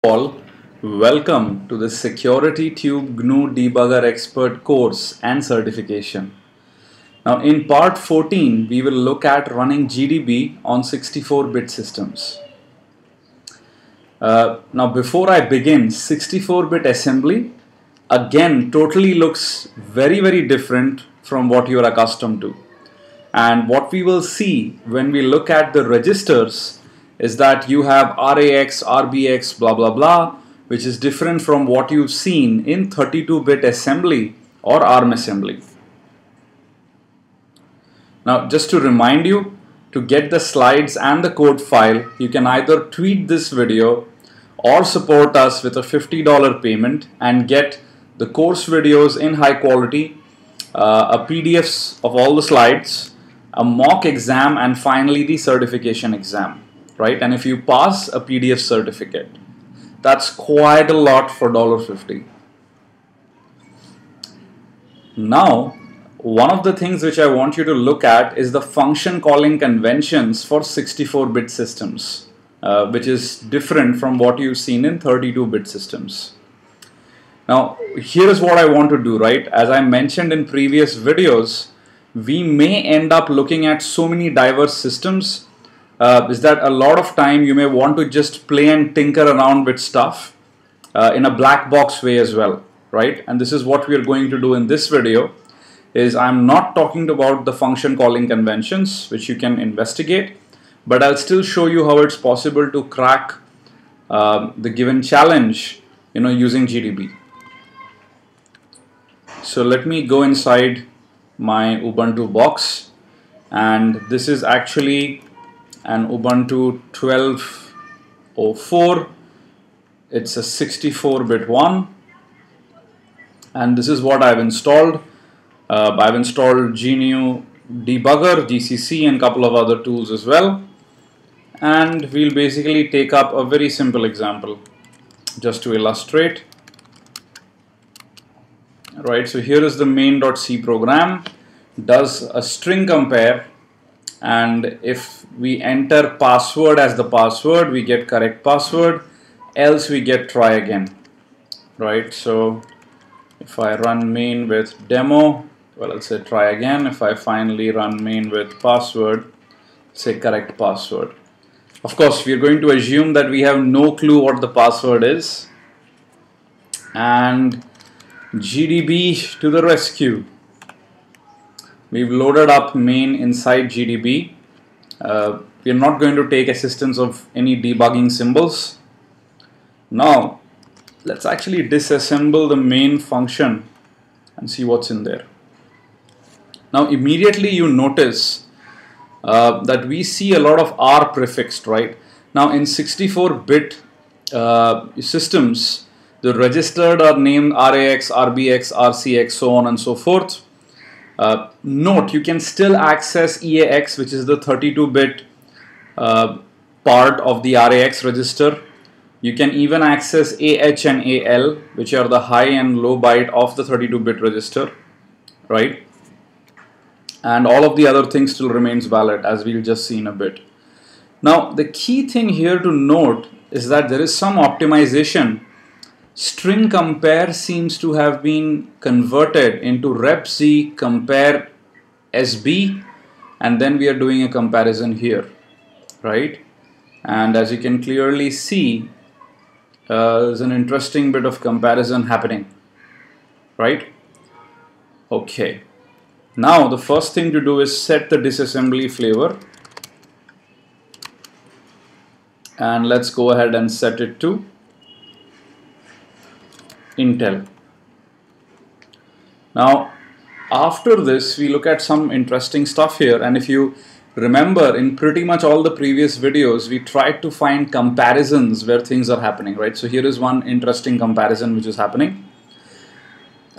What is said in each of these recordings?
All, welcome to the SecurityTube GNU Debugger Expert course and certification. Now in part 14 we will look at running GDB on 64-bit systems. Now before I begin, 64-bit assembly again totally looks very different from what you are accustomed to. And what we will see when we look at the registers is that you have RAX, RBX, blah blah blah, which is different from what you've seen in 32-bit assembly or ARM assembly. Now just to remind you, to get the slides and the code file, you can either tweet this video or support us with a $50 payment and get the course videos in high quality, a PDFs of all the slides, a mock exam, and finally the certification exam. Right? And if you pass, a PDF certificate. That's quite a lot for $50. Now, one of the things which I want you to look at is the function calling conventions for 64-bit systems, which is different from what you've seen in 32-bit systems. Now, here's what I want to do, right? As I mentioned in previous videos, we may end up looking at so many diverse systems is that a lot of time you may want to just play and tinker around with stuff in a black box way as well, right? And this is what we are going to do in this video. Is I'm not talking about the function calling conventions which you can investigate, but I'll still show you how it's possible to crack the given challenge, using GDB. So let me go inside my Ubuntu box, and this is actually an Ubuntu 12.04. It's a 64-bit one, and this is what I've installed. I've installed GNU Debugger, GCC, and a couple of other tools as well. And we'll basically take up a very simple example just to illustrate. Right, so here is the main.c program, does a string compare, and if we enter password as the password, we get correct password, else we get try again. Right, so if I run main with demo, well, I'll say try again. If I finally run main with password, say correct password. Of course, we are going to assume that we have no clue what the password is, and GDB to the rescue. We've loaded up main inside GDB. We are not going to take assistance of any debugging symbols. Now let's actually disassemble the main function and see what's in there. Now immediately you notice that we see a lot of R prefixed, right? Now in 64-bit systems, the registered are named RAX, RBX, RCX, so on and so forth. Note, you can still access EAX, which is the 32-bit part of the RAX register. You can even access AH and AL, which are the high and low byte of the 32-bit register, right? And all of the other things still remains valid, as we'll just see in a bit. Now, the key thing here to note is that there is some optimization. String compare seems to have been converted into repz compare SB, and then we are doing a comparison here, right? And as you can clearly see, there's an interesting bit of comparison happening, right? Okay, now the first thing to do is set the disassembly flavor, and let's go ahead and set it to Intel. Now after this we look at some interesting stuff here, and if you remember, in pretty much all the previous videos we tried to find comparisons where things are happening, right? So here is one interesting comparison which is happening,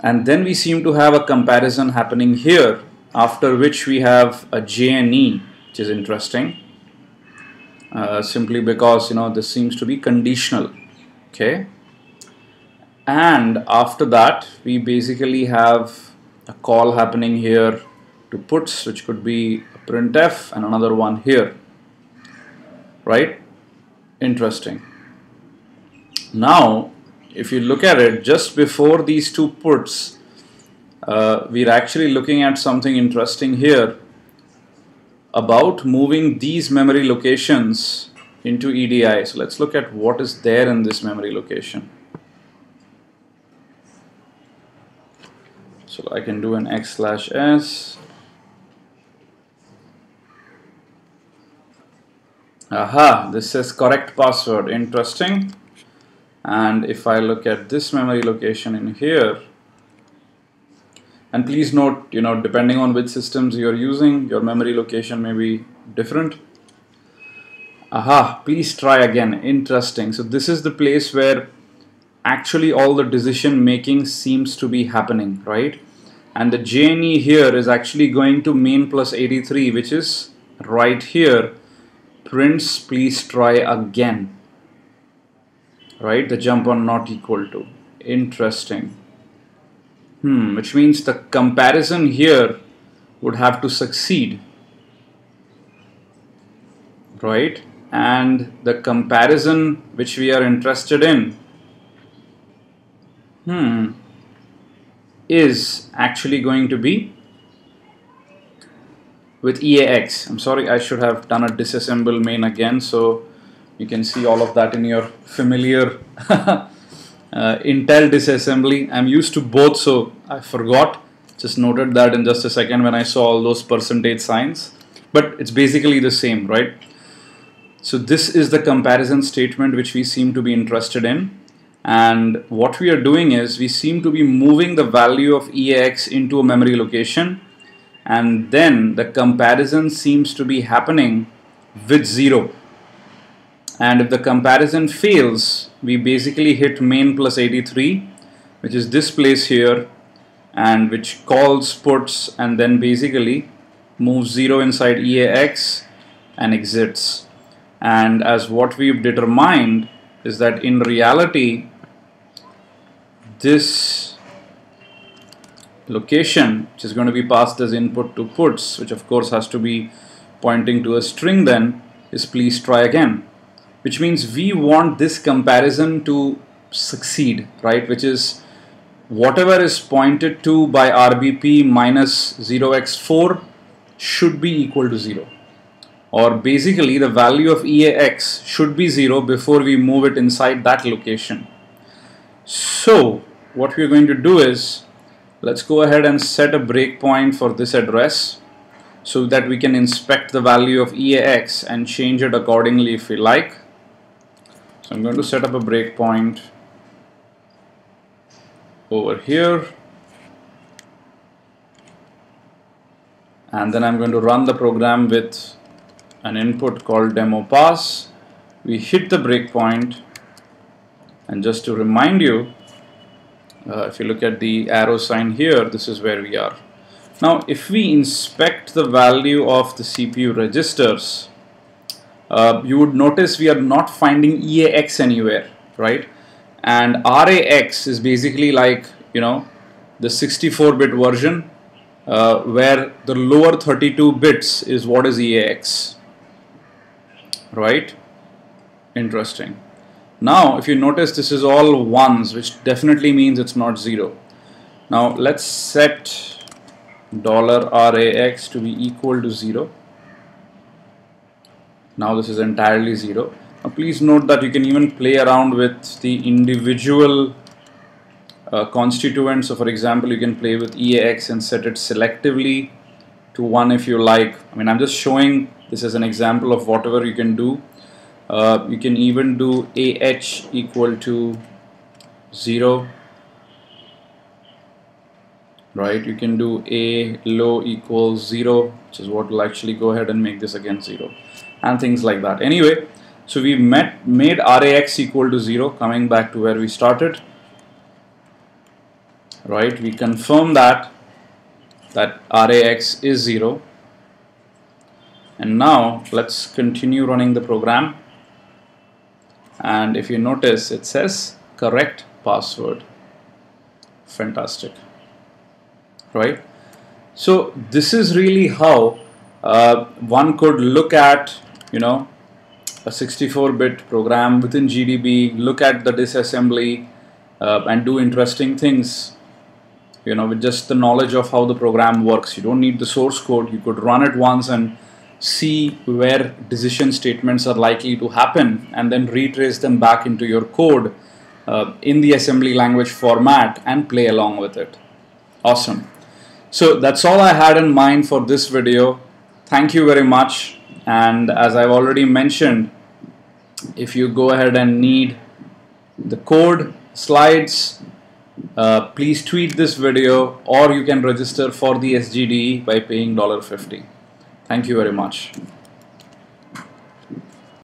and then we seem to have a comparison happening here, after which we have a JNE, which is interesting, simply because this seems to be conditional. Okay. And after that, we basically have a call happening here to puts, which could be a printf, and another one here, right? Interesting. Now if you look at it, just before these two puts, we're actually looking at something interesting here about moving these memory locations into EDI. So let's look at what is there in this memory location. So I can do an x/s. Aha, this says correct password. Interesting. And if I look at this memory location in here, and please note, depending on which systems you're using, your memory location may be different. Aha, please try again. Interesting. So this is the place where actually all the decision making seems to be happening, right? And the GNE here is actually going to main plus 83, which is right here. Prints please try again, right? The jump on not equal to. Interesting. Which means the comparison here would have to succeed, right? And the comparison which we are interested in is actually going to be with EAX. I'm sorry, I should have done a disassemble main again, so you can see all of that in your familiar Intel disassembly. I'm used to both, so I forgot. Just noted that in just a second when I saw all those percentage signs. But it's basically the same, right? So this is the comparison statement which we seem to be interested in. And what we are doing is we seem to be moving the value of EAX into a memory location, and then the comparison seems to be happening with 0. And if the comparison fails, we basically hit main plus 83, which is this place here, and which calls puts and then basically moves 0 inside EAX and exits. And as what we've determined is that in reality, this location, which is going to be passed as input to puts, which of course has to be pointing to a string then, is please try again. Which means we want this comparison to succeed, right? Which is whatever is pointed to by RBP minus 0x4 should be equal to 0. Or basically the value of EAX should be 0 before we move it inside that location. So what we're going to do is, let's go ahead and set a breakpoint for this address so that we can inspect the value of EAX and change it accordingly if we like. So I'm going to set up a breakpoint over here, and then I'm going to run the program with an input called demo pass. We hit the breakpoint, and just to remind you, if you look at the arrow sign here, this is where we are. Now if we inspect the value of the CPU registers, you would notice we are not finding EAX anywhere, right? And RAX is basically like, the 64-bit version, where the lower 32 bits is what is EAX, right? Interesting. Now if you notice, this is all ones, which definitely means it's not 0. Now let's set $RAX to be equal to 0. Now this is entirely 0. Now please note that you can even play around with the individual constituents. So for example, you can play with EAX and set it selectively to 1 if you like. I mean, I'm just showing this as an example of whatever you can do. You can even do AH equal to 0, right? You can do A low equals 0, which is what will actually go ahead and make this again 0, and things like that. Anyway, so we made RAX equal to 0, coming back to where we started, right? We confirm that RAX is 0, and now let's continue running the program. And if you notice, it says correct password. Fantastic, right? So this is really how one could look at, a 64-bit program within GDB, look at the disassembly, and do interesting things, you know, with just the knowledge of how the program works. You don't need the source code. You could run it once and see where decision statements are likely to happen, and then retrace them back into your code in the assembly language format and play along with it. Awesome. So that's all I had in mind for this video. Thank you very much. And as I've already mentioned, if you go ahead and need the code, slides, please tweet this video, or you can register for the SGDE by paying $50. Thank you very much.